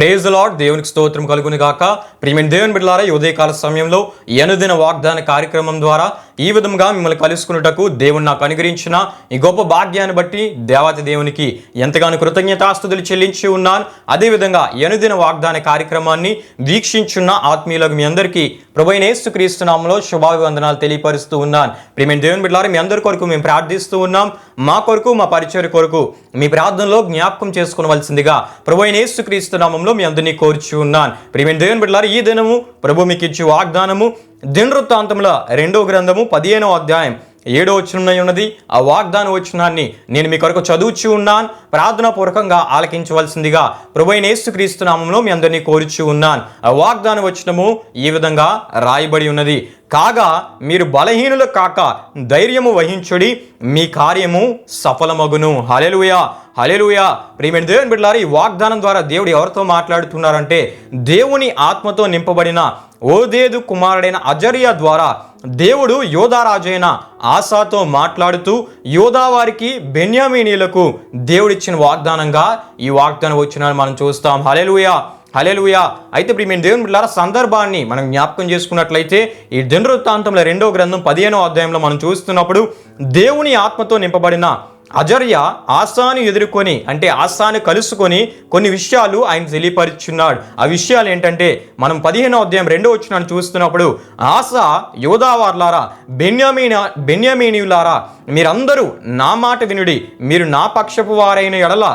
Praise the lord. దేవునికి స్తోత్రం కలుగును గాక. ప్రియమైన దేవుని బిడ్డలారా, ఈ ఉదయకాల సమయంలో ఈ అనుదిన వాగ్దాన కార్యక్రమం ద్వారా ఈ విధంగా మిమ్మల్ని కలుసుకున్నటకు దేవుడు నాకు అనుగ్రహించిన ఈ గొప్ప భాగ్యాన్ని బట్టి దేవాతి దేవునికి ఎంతగానో కృతజ్ఞతాస్తుతులు చెల్లించి ఉన్నాను. అదేవిధంగా ఈ అనుదిన వాగ్దాన కార్యక్రమాన్ని వీక్షించున్న ఆత్మీయులకు మీ అందరికీ ప్రభువైన యేసుక్రీస్తు నామములో శుభాభివందనాలు తెలియపరుస్తూ ఉన్నాను. ప్రియమైన దేవుని బిడ్డలారా, మీ అందరి కొరకు మేము ప్రార్థిస్తూ ఉన్నాం. మా కొరకు, మా పరిచర్య కొరకు మీ ప్రార్థనలో జ్ఞాపకం చేసుకోవలసిందిగా ప్రభువైన యేసుక్రీస్తు నామములో మీ అందరినీ కోరుచు ఉన్నాను. ప్రియమైన దేవుని బిడ్డలారా, ఈ దినము ప్రభు మీకు ఇచ్చే వాగ్దానము దినవృత్తాంతముల 2వ గ్రంథము 15వ అధ్యాయం 7వ వచనం ఉన్నది. ఆ వాగ్దాన వచనాన్ని నేను మీ కొరకు చదువుచూ ఉన్నాను. ప్రార్థనా పూర్వకంగా ఆలకించవలసిందిగా ప్రభువైన యేసుక్రీస్తు నామములో మీ అందరినీ కోరుచూ ఉన్నాను. ఆ వాగ్దాన వచనము ఈ విధంగా రాయబడి ఉన్నది. కాగా మీరు బలహీనులు కాక ధైర్యము వహించుడి, మీ కార్యము సఫలమగును. హల్లెలూయా, హల్లెలూయా. ప్రియమైన దేవుని బిడ్డలారా, ఈ వాగ్దానం ద్వారా దేవుడు ఎవరితో మాట్లాడుతున్నారంటే దేవుని ఆత్మతో నింపబడిన ఓదేదు కుమారుడైన అజర్యా ద్వారా దేవుడు యోధారాజైన ఆసాతో మాట్లాడుతూ యోధా వారికి బెన్యామీనీలకు దేవుడిచ్చిన వాగ్దానంగా ఈ వాగ్దానం వచ్చిన మనం చూస్తాం. హల్లెలూయా, హల్లెలూయా. అయితే ప్రియమైన దేవుని బిడ్డలారా, సందర్భాన్ని మనం జ్ఞాపకం చేసుకున్నట్లయితే ఈ దినవృత్తాంతముల 2వ గ్రంథం 15వ అధ్యాయంలో మనం చూస్తున్నప్పుడు దేవుని ఆత్మతో నింపబడిన అజర్యా ఆసాను ఎదుర్కొని, అంటే ఆసాను కలుసుకొని కొన్ని విషయాలు ఆయన తెలియపరుచున్నాడు. ఆ విషయాలు ఏంటంటే మనం 15వ అధ్యాయం 2వ వచనాన్ని చూస్తున్నప్పుడు, ఆసా యోధావార్లారా, బెన్యామీనీయులారా, మీరందరూ నా మాట వినుడి. మీరు నా పక్షపు వారైన ఎడల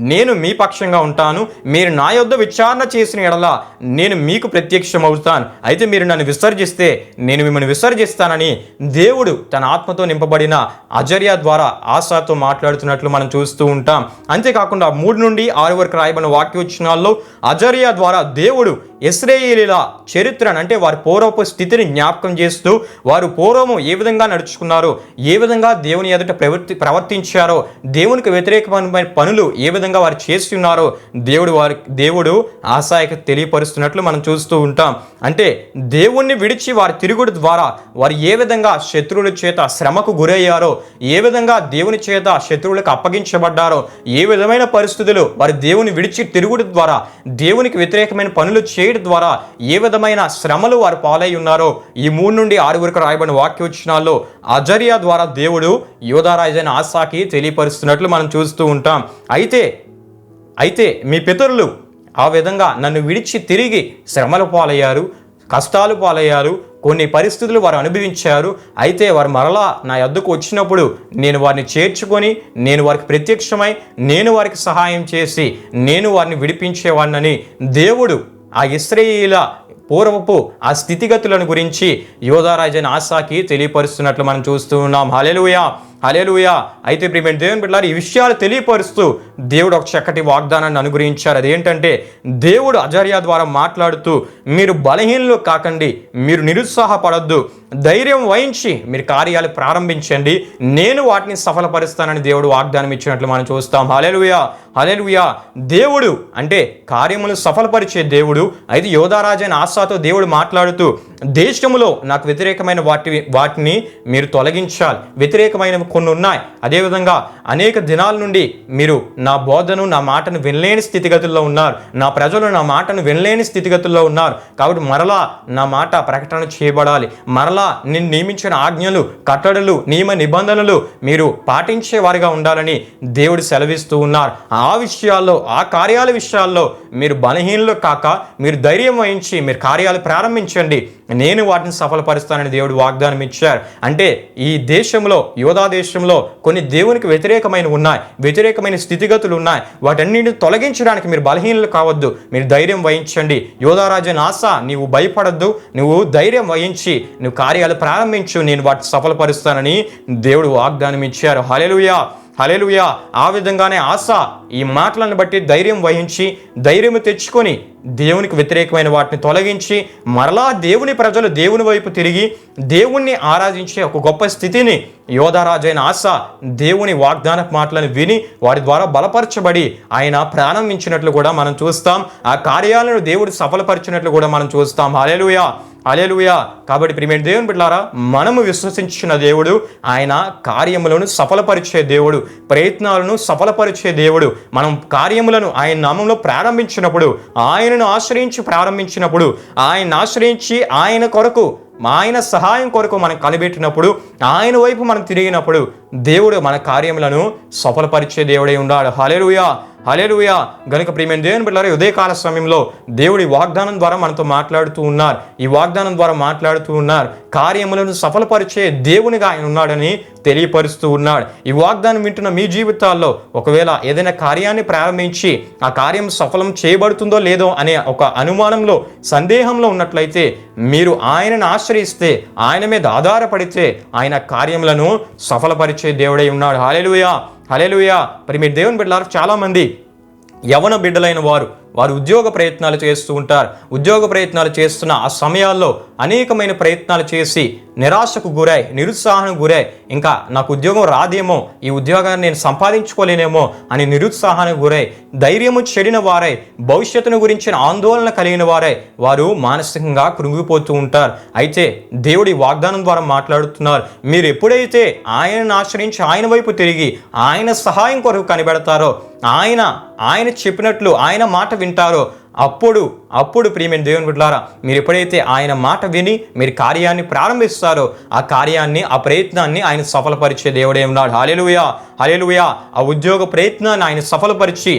నేను మీ పక్షంగా ఉంటాను. మీరు నా యొద్ద విచారణ చేసిన ఎడల నేను మీకు ప్రత్యక్షమవుతాను. అయితే మీరు నన్ను విసర్జిస్తే నేను మిమ్మల్ని విసర్జిస్తానని దేవుడు తన ఆత్మతో నింపబడిన అజర్యా ద్వారా ఆసాతో మాట్లాడుతున్నట్లు మనం చూస్తూ ఉంటాం. అంతేకాకుండా 3 నుండి 6 వరకు రాయబడిన వాక్యవచనాల్లో అజర్యా ద్వారా దేవుడు ఇశ్రాయేలీల చరిత్రను, అంటే వారి పూర్వపు స్థితిని జ్ఞాపకం చేస్తూ వారు పూర్వము ఏ విధంగా నడుచుకున్నారో, ఏ విధంగా దేవుని ఎదుట ప్రవర్తించారో, దేవునికి వ్యతిరేకమైన పనులు ఏ విధంగా వారు చేస్తున్నారో దేవుడు ఆసాయకు తెలియపరుస్తున్నట్లు మనం చూస్తూ ఉంటాం. అంటే దేవుణ్ణి విడిచి వారి తిరుగుడు ద్వారా వారు ఏ విధంగా శత్రువుల చేత శ్రమకు గురయ్యారో, ఏ విధంగా దేవుని చేత శత్రువులకు అప్పగించబడ్డారో, ఏ విధమైన పరిస్థితులు వారి దేవుని విడిచి తిరుగుడు ద్వారా దేవునికి వ్యతిరేకమైన పనులు చేయడం ద్వారా ఏ విధమైన శ్రమలు వారు పాలై ఉన్నారో ఈ 3 నుండి 6 వరకు రాయబడిన వాక్యవచనాల్లో అజర్యా ద్వారా దేవుడు యోధారాజైన ఆసాకి తెలియపరుస్తున్నట్లు మనం చూస్తూ ఉంటాం. అయితే మీ పితరులు ఆ విధంగా నన్ను విడిచి తిరిగి శ్రమల పాలయ్యారు, కష్టాలు పాలయ్యారు, కొన్ని పరిస్థితులు వారు అనుభవించారు. అయితే వారు మరలా నా యొద్దకు వచ్చినప్పుడు నేను వారిని చేర్చుకొని, నేను వారికి ప్రత్యక్షమై, నేను వారికి సహాయం చేసి, నేను వారిని విడిపించేవాడినని దేవుడు ఆ ఇశ్రాయేలీయుల పూర్వపు ఆ స్థితిగతులను గురించి యోధారాజైన ఆసాకి తెలియపరుస్తున్నట్లు మనం చూస్తూ ఉన్నాం. హల్లెలూయా, హల్లెలూయా. అయితే ప్రియమైన దేవుని బిడ్డలారా, ఈ విషయాలు తెలియపరుస్తూ దేవుడు ఒక చక్కటి వాగ్దానాన్ని అనుగ్రహించారు. అదేంటంటే దేవుడు అజర్యా ద్వారా మాట్లాడుతూ మీరు బలహీనులు కాకండి, మీరు నిరుత్సాహపడొద్దు, ధైర్యం వహించి మీరు కార్యాలు ప్రారంభించండి, నేను వాటిని సఫలపరుస్తానని దేవుడు వాగ్దానం ఇచ్చినట్లు మనం చూస్తాం. హల్లెలూయా, హల్లెలూయా. దేవుడు అంటే కార్యములు సఫలపరిచే దేవుడు. అయితే యోధారాజైన ఆసాతో దేవుడు మాట్లాడుతూ దేశములో నాకు వ్యతిరేకమైన వాటిని మీరు తొలగించాలి. వ్యతిరేకమైన కొన్ని ఉన్నాయి. అదేవిధంగా అనేక దినాల నుండి మీరు నా బోధను, నా మాటను వినలేని స్థితిగతుల్లో ఉన్నారు. నా ప్రజలు నా మాటను వినలేని స్థితిగతుల్లో ఉన్నారు. కాబట్టి మరలా నా మాట ప్రకటన చేయబడాలి. మరలా నేను నియమించిన ఆజ్ఞలు, కట్టడలు, నియమ నిబంధనలు మీరు పాటించే వారిగా ఉండాలని దేవుడు సెలవిస్తూ ఉన్నారు. ఆ విషయాల్లో, ఆ కార్యాల విషయాల్లో మీరు బలహీనులు కాక మీరు ధైర్యం వహించి మీరు కార్యాలు ప్రారంభించండి, నేను వాటిని సఫలపరుస్తానని దేవుడు వాగ్దానం ఇచ్చారు. అంటే ఈ దేశంలో, యోధా దేశంలో కొన్ని దేవునికి వ్యతిరేకమైన స్థితిగతులు ఉన్నాయి. వాటన్నిటిని తొలగించడానికి మీరు బలహీనులు కావద్దు, మీరు ధైర్యం వహించండి. యోధారాజైన ఆసా, నీవు భయపడద్దు, నువ్వు ధైర్యం వహించి నువ్వు కార్యాలు ప్రారంభించు, నేను వాటిని సఫలపరుస్తానని దేవుడు వాగ్దానం ఇచ్చారు. హల్లెలూయా, హల్లెలూయా. ఆ విధంగానే ఆసా ఈ మాటలను బట్టి ధైర్యం వహించి, ధైర్యం తెచ్చుకొని దేవునికి వ్యతిరేకమైన వాటిని తొలగించి మరలా దేవుని ప్రజలు దేవుని వైపు తిరిగి దేవుణ్ణి ఆరాధించే ఒక గొప్ప స్థితిని యోధారాజైన ఆసా దేవుని వాగ్దాన మాటలను విని వారి ద్వారా బలపరచబడి ఆయన ప్రారంభించినట్లు కూడా మనం చూస్తాం. ఆ కార్యాలను దేవుడు సఫలపరిచినట్లు కూడా మనం చూస్తాం. హల్లెలూయా, హల్లెలూయా. కాబట్టి ప్రియమైన దేవుని బిడ్డలారా, మనము విశ్వసించిన దేవుడు ఆయన కార్యములను సఫలపరిచే దేవుడు, ప్రయత్నాలను సఫలపరిచే దేవుడు. మనం కార్యములను ఆయన నామంలో ప్రారంభించినప్పుడు, ఆయనను ప్రారంభించినప్పుడు, ఆయన్ని ఆశ్రయించి ఆయన కొరకు, ఆయన సహాయం కొరకు మనం కనిపెట్టినప్పుడు, ఆయన వైపు మనం తిరిగినప్పుడు దేవుడు మన కార్యములను సఫలపరిచే దేవుడై ఉన్నాడు. హల్లెలూయా, హల్లెలూయా. గనుక ప్రియమైన దేవుని బిడ్డలారా, ఉదయకాల సమయంలో దేవుడి వాగ్దానం ద్వారా మనతో మాట్లాడుతూ ఉన్నారు. ఈ వాగ్దానం ద్వారా మాట్లాడుతూ ఉన్నారు. కార్యములను సఫలపరిచే దేవునిగా ఆయన ఉన్నాడని తెలియపరుస్తూ ఉన్నాడు. ఈ వాగ్దానం వింటున్న మీ జీవితాల్లో ఒకవేళ ఏదైనా కార్యాన్ని ప్రారంభించి ఆ కార్యం సఫలం చేయబడుతుందో లేదో అనే ఒక అనుమానంలో, సందేహంలో ఉన్నట్లయితే, మీరు ఆయనను ఆశ్రయిస్తే, ఆయన మీద ఆధారపడితే ఆయన కార్యములను సఫలపరిచే దేవుడై ఉన్నాడు. హల్లెలూయా, హల్లెలూయా. మరి మీరు దేవుని బిడ్డలారా, చాలామంది యవన బిడ్డలైన వారు ఉద్యోగ ప్రయత్నాలు చేస్తూ ఉంటారు. ఉద్యోగ ప్రయత్నాలు చేస్తున్న ఆ సమయాల్లో అనేకమైన ప్రయత్నాలు చేసి నిరాశకు గురై, నిరుత్సాహానికి గురై, ఇంకా నాకు ఉద్యోగం రాదేమో, ఈ ఉద్యోగాన్ని నేను సంపాదించుకోలేనేమో అని నిరుత్సాహానికి గురై, ధైర్యము చెడిన వారై, భవిష్యత్తును గురించిన ఆందోళన కలిగిన వారై వారు మానసికంగా కృంగిపోతూ ఉంటారు. అయితే దేవుడి వాగ్దానం ద్వారా మాట్లాడుతున్నారు. మీరు ఎప్పుడైతే ఆయనను ఆశ్రయించి ఆయన వైపు తిరిగి ఆయన సహాయం కొరకు కనిపెడతారో, ఆయన చెప్పినట్లు ఆయన మాట వింటారో, అప్పుడు ప్రియమైన దేవుని బిడ్డలారా, మీరు ఎప్పుడైతే ఆయన మాట విని మీరు కార్యాన్ని ప్రారంభిస్తారో, ఆ కార్యాన్ని, ఆ ప్రయత్నాన్ని ఆయన సఫలపరిచే దేవుడే ఉన్నాడు. హల్లెలూయా, హల్లెలూయా. ఆ ఉద్యోగ ప్రయత్నాన్ని ఆయన సఫలపరిచి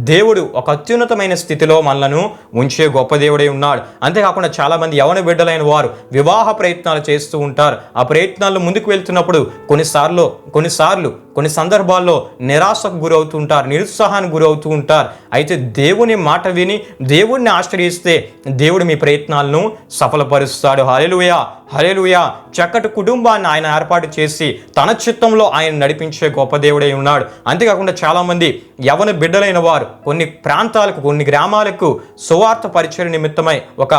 దేవుడు ఒక అత్యున్నతమైన స్థితిలో మనలను ఉంచే గొప్ప దేవుడే ఉన్నాడు. అంతేకాకుండా చాలామంది యవన బిడ్డలైన వారు వివాహ ప్రయత్నాలు చేస్తూ ఉంటారు. ఆ ప్రయత్నాల్లో ముందుకు వెళ్తున్నప్పుడు కొన్ని సందర్భాల్లో నిరాశకు గురవుతూ ఉంటారు, నిరుత్సాహానికి గురవుతూ ఉంటారు. అయితే దేవుని మాట విని దేవుడిని ఆశ్రయిస్తే దేవుడు మీ ప్రయత్నాలను సఫలపరుస్తాడు. హల్లెలూయా, హల్లెలూయా. చక్కటి కుటుంబాన్ని ఆయన ఏర్పాటు చేసి తన చిత్తంలో ఆయన నడిపించే గొప్ప దేవుడై ఉన్నాడు. అంతేకాకుండా చాలామంది యవన బిడ్డలైన వారు కొన్ని ప్రాంతాలకు, కొన్ని గ్రామాలకు సువార్త పరిచయ నిమిత్తమై ఒక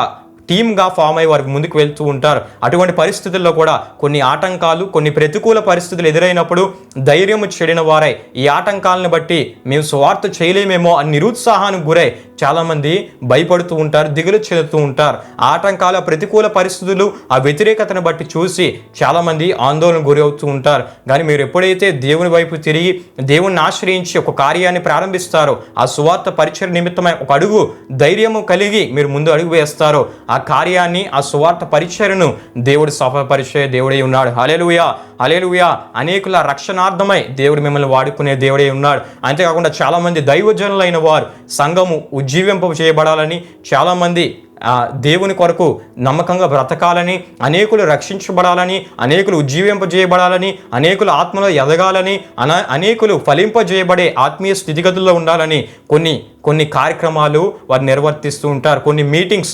టీమ్గా ఫామ్ అయ్యి వారికి ముందుకు వెళ్తూ ఉంటారు. అటువంటి పరిస్థితుల్లో కూడా కొన్ని ఆటంకాలు, కొన్ని ప్రతికూల పరిస్థితులు ఎదురైనప్పుడు ధైర్యము చెడిన వారై, ఈ ఆటంకాలను బట్టి మేము సువార్త చేయలేమేమో అని నిరుత్సాహానికి గురై చాలామంది భయపడుతూ ఉంటారు, దిగులు చెందుతూ ఉంటారు. ఆటంకాల, ప్రతికూల పరిస్థితులు, ఆ వ్యతిరేకతను బట్టి చూసి చాలామంది ఆందోళన గురవుతూ ఉంటారు. కానీ మీరు ఎప్పుడైతే దేవుని వైపు తిరిగి దేవుణ్ణి ఆశ్రయించి ఒక కార్యాన్ని ప్రారంభిస్తారో, ఆ సువార్త పరిచయ నిమిత్తమై ఒక అడుగు ధైర్యము కలిగి మీరు ముందు అడుగు వేస్తారో, ఆ కార్యాన్ని, ఆ సువార్త పరిచయను దేవుడు సఫలపరిచే దేవుడై ఉన్నాడు. హల్లెలూయా, హల్లెలూయా. అనేకుల రక్షణార్థమై దేవుడు మిమ్మల్ని వాడుకునే దేవుడై ఉన్నాడు. అంతేకాకుండా చాలామంది దైవజనులైన వారు సంఘము ఉజ్జీవింప చేయబడాలని, చాలామంది దేవుని కొరకు నమ్మకంగా బ్రతకాలని, అనేకులు రక్షించబడాలని, అనేకులు ఉజ్జీవింపజేయబడాలని, అనేకులు ఆత్మలో ఎదగాలని, అనేకులు ఫలింపజేయబడే ఆత్మీయ స్థితిగతుల్లో ఉండాలని కొన్ని కార్యక్రమాలు వారు నిర్వర్తిస్తూ ఉంటారు. కొన్ని మీటింగ్స్,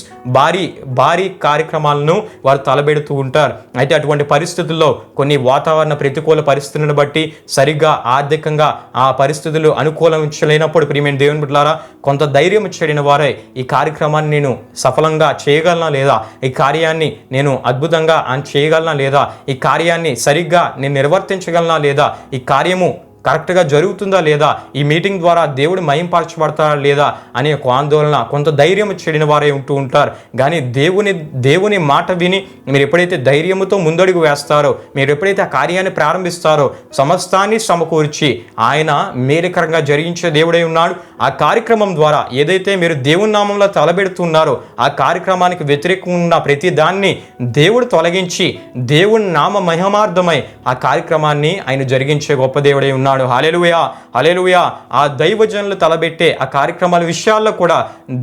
భారీ కార్యక్రమాలను వారు తలబెడుతూ ఉంటారు. అయితే అటువంటి పరిస్థితుల్లో కొన్ని వాతావరణ ప్రతికూల పరిస్థితులను బట్టి సరిగ్గా ఆర్థికంగా ఆ పరిస్థితులు అనుకూలించలేనప్పుడు ప్రియమైన దేవుని బిడ్డలారా, కొంత ధైర్యం చెడిన వారే ఈ కార్యక్రమాన్ని నేను సఫలంగా చేయగలనా లేదా, ఈ కార్యాన్ని నేను అద్భుతంగా చేయగలనా లేదా, ఈ కార్యాన్ని సరిగ్గా నేను నిర్వర్తించగలనా లేదా, ఈ కార్యము కరెక్ట్గా జరుగుతుందా లేదా, ఈ మీటింగ్ ద్వారా దేవుడు మహింపరచబడతాడా లేదా అనే ఒక ఆందోళన, కొంత ధైర్యం చెడిన వారే ఉంటూ ఉంటారు. కానీ దేవుని మాట విని మీరు ఎప్పుడైతే ధైర్యంతో ముందడుగు వేస్తారో, మీరు ఎప్పుడైతే ఆ కార్యాన్ని ప్రారంభిస్తారో, సమస్తాన్ని సమకూర్చి ఆయన మేలుకరంగా జరిగించే దేవుడై ఉన్నాడు. ఆ కార్యక్రమం ద్వారా ఏదైతే మీరు దేవుని నామంలో తలబెడుతున్నారో, ఆ కార్యక్రమానికి వ్యతిరేకంగా ఉన్న ప్రతి దాన్ని దేవుడు తొలగించి దేవుని నామ మహిమార్థమై ఆ కార్యక్రమాన్ని ఆయన జరిగించే గొప్ప దేవుడై ఉన్నాడు. హల్లెలూయా, హల్లెలూయా. ఆ దైవజనులు తలబెట్టే ఆ కార్యక్రమాల విషయాల్లో కూడా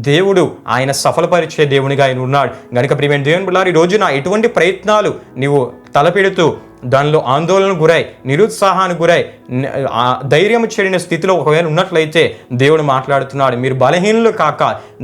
దేవుడు ఆయన సఫలపరిచే దేవునిగా ఆయన ఉన్నాడు. గనుక ప్రియమైన దేవుని బిడ్డలారా, ఈ రోజున ఎటువంటి ప్రయత్నాలు నీవు తలపెడుతూ దానిలో ఆందోళన గురై, నిరుత్సాహానికి గురై, ధైర్యము చెడిన స్థితిలో ఒకవేళ ఉన్నట్లయితే దేవుడు మాట్లాడుతున్నాడు. మీరు బలహీనులు కాక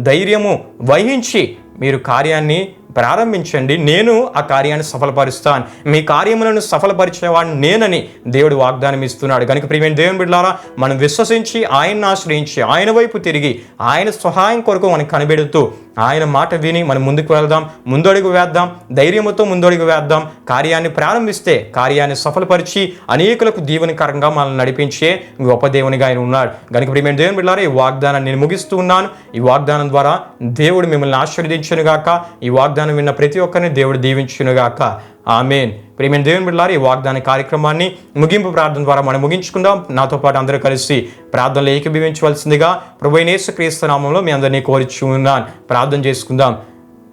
ధైర్యము వహించి మీరు కార్యాన్ని ప్రారంభించండి, నేను ఆ కార్యాన్ని సఫలపరుస్తాను, మీ కార్యములను సఫలపరిచేవాడిని నేనని దేవుడు వాగ్దానం ఇస్తున్నాడు. కనుక ప్రియమైన దేవుని బిడ్డలారా, మనం విశ్వసించి ఆయన్ని ఆశ్రయించి ఆయన వైపు తిరిగి ఆయన సహాయం కొరకు మనం కనిపెడుతూ ఆయన మాట విని మనం ముందుకు వెళ్దాం, ముందడుగు వేద్దాం, ధైర్యంతో ముందడుగు వేద్దాం. కార్యాన్ని ప్రారంభిస్తే కార్యాన్ని సఫలపరిచి అనేకులకు దీవెనకరంగా మనల్ని నడిపించే గొప్ప దేవునిగా ఆయన ఉన్నాడు. కనుక ప్రియమైన దేవుని బిడ్డలారా, ఈ వాగ్దానాన్ని నేను ముగిస్తూ ఉన్నాను. ఈ వాగ్దానం ద్వారా దేవుడు మిమ్మల్ని ఆశీర్వదించునుగాక. ఈ వాగ్దానం విన్న ప్రతి ఒక్కరిని దేవుడు దీవించునుగాక. ఆమేన్. ప్రియమైన దేవుని బిడ్డలారా, ఈ వాగ్దాన కార్యక్రమాన్ని ముగింపు ప్రార్థన ద్వారా మనం ముగించుకుందాం. నాతో పాటు అందరూ కలిసి ప్రార్థనలో ఏకీభవించవలసిందిగా ప్రభువైన యేసుక్రీస్తు నామములో మీ అందరినీ కోరుచున్నాను. ప్రార్థన చేసుకుందాం.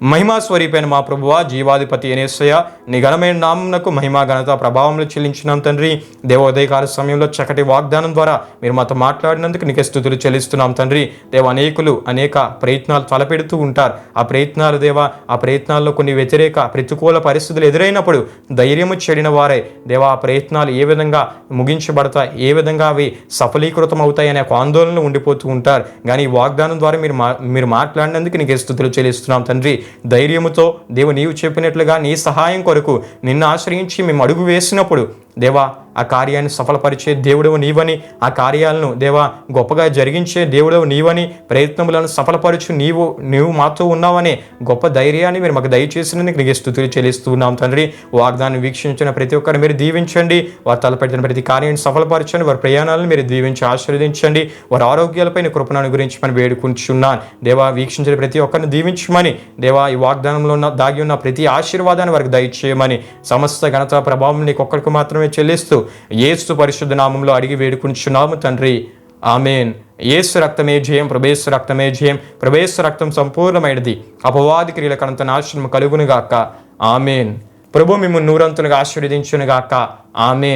మహిమా స్వరూపైన మా ప్రభువా, జీవాధిపతి యేసయ్య, నీ ఘనమైన నామమునకు మహిమా ఘనత ప్రభావములు చెల్లించున్నాం తండ్రి. దేవోదయకాల సమయంలో చక్కటి వాగ్దానం ద్వారా మీరు మాతో మాట్లాడినందుకు నీకే స్తుతులు చెల్లిస్తున్నాం తండ్రి. అనేకులు అనేక ప్రయత్నాలు తలపెడుతూ ఉంటారు. ఆ ప్రయత్నాలు ఆ ప్రయత్నాల్లో కొన్ని వ్యతిరేక ప్రతికూల పరిస్థితులు ఎదురైనప్పుడు ధైర్యము చెడిన వారే ఆ ప్రయత్నాలు ఏ విధంగా ముగించబడతాయి, ఏ విధంగా అవి సఫలీకృతం అవుతాయి అనే ఒక ఆందోళనలో ఉండిపోతూ ఉంటారు. కానీ ఈ వాగ్దానం ద్వారా మీరు మాట్లాడినందుకు నీకే స్తుతులు చెల్లిస్తున్నాం తండ్రి. ధైర్యముతో నీవు చెప్పినట్లుగా నీ సహాయం కొరకు నిన్ను ఆశ్రయించి మేము అడుగు వేసినప్పుడు ఆ కార్యాన్ని సఫలపరిచే దేవుడవు నీవని, ఆ కార్యాలను గొప్పగా జరిగించే దేవుడవు నీవని, ప్రయత్నములను సఫలపరచు నీవు మాతో ఉన్నావనే గొప్ప ధైర్యాన్ని మీరు మాకు దయచేసినందుకు నీకు స్తుతులు చెల్లిస్తున్నాం తండ్రి. వాగ్దానం వీక్షించిన ప్రతి ఒక్కరిని మీరు దీవించండి. వారు తలపెట్టిన ప్రతి కార్యాన్ని సఫలపరచండి. వారి ప్రయాణాలను మీరు దీవించి ఆశీర్వదించండి. వారి ఆరోగ్యాలపై కృపణను గురించి మనం వేడుకుంటున్నాను. వీక్షించిన ప్రతి ఒక్కరిని దీవించమని, ఈ వాగ్దానంలో దాగి ఉన్న ప్రతి ఆశీర్వాదాన్ని వారికి దయచేయమని, సమస్త ఘనత ప్రభావం నీకు ఒక్కరికి మాత్రమే చెల్లిస్తూ యేసు పరిశుద్ధ నామంలో అడిగి వేడుకుంటున్నాము తండ్రి. ఆమేన్. యేసు రక్తమే జయం, ప్రభేసు రక్తమే జయం, ప్రభేసు రక్తం సంపూర్ణమైనది. అపవాది క్రియలకు అనంత నాశనం కలుగునుగాక. ఆమేన్. ప్రభు మిమ్మల్ని నూరంతులుగా ఆశీర్వదించునుగాక. ఆమేన్.